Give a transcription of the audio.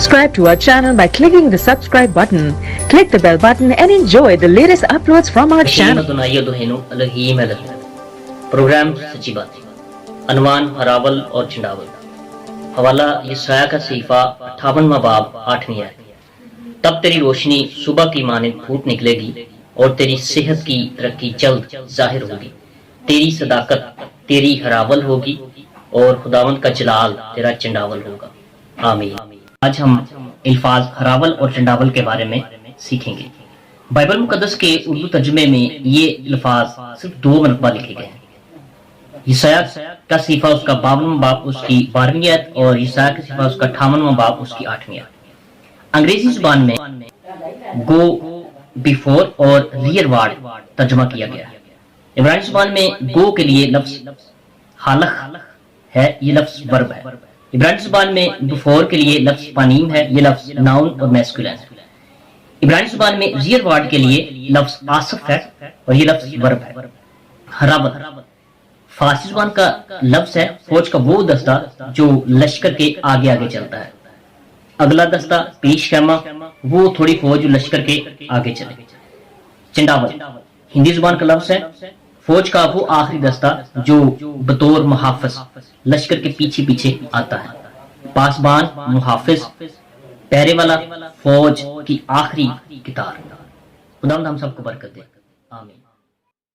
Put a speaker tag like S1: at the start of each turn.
S1: Subscribe to our channel by clicking the subscribe button. Click the bell button and enjoy the latest uploads from our channel.
S2: Programme سچی باتیں، عنوان ہراول اور چنڈاول، حوالہ یسایہ کا صحیفہ 58واں باب 8ویں آیت۔ تب تیری روشنی صبح کی مانند پھوٹ نکلے گی اور تیری صحت کی ترقی جلد ظاہر ہوگی، تیری صداقت تیری ہراول ہوگی اور خداوند کا جلال تیرا چنڈاول ہوگا۔ آمین۔ آج ہم الفاظ ہراول اور چنڈاول کے بارے میں سیکھیں گے۔ بائبل مقدس کے اردو ترجمے میں یہ الفاظ صرف 2 مرتبہ لکھے گئے ہیں۔ یسایہ کا صحیفہ اس کا 52واں باب اس کی 12ویں آیت اور یسایہ کا صحیفہ اس کا 58واں باب اس کی 8ویں آیت۔ انگریزی زبان میں گو بیفور اور ریئر وارڈ ترجمہ کیا گیا ہے۔ عبرانی زبان میں گو کے لیے لفظ حالخ ہے، یہ لفظ ورب ہے۔ عبرانی زبان میں بفور کے لیے لفظ پانیم ہے، یہ لفظ ناؤن اور میسکولین ہے۔ عبرانی زبان میں ریئر وارڈ کے لیے لفظ آصف ہے اور یہ لفظ ورب ہے۔ ہراول فارسی زبان کا لفظ ہے، فوج کا وہ دستہ جو لشکر کے آگے آگے چلتا ہے۔ اگلا دستہ پیش خیمہ، وہ تھوڑی فوج جو لشکر کے آگے چلے۔ چنڈاول ہندی زبان کا لفظ ہے، فوج کا وہ آخری دستہ جو بطور محافظ لشکر کے پیچھے پیچھے آتا ہے۔ پاسبان، محافظ، پہرے والا، فوج کی آخری قطار۔ خداوند ہم سب کو برکت دے، آمین۔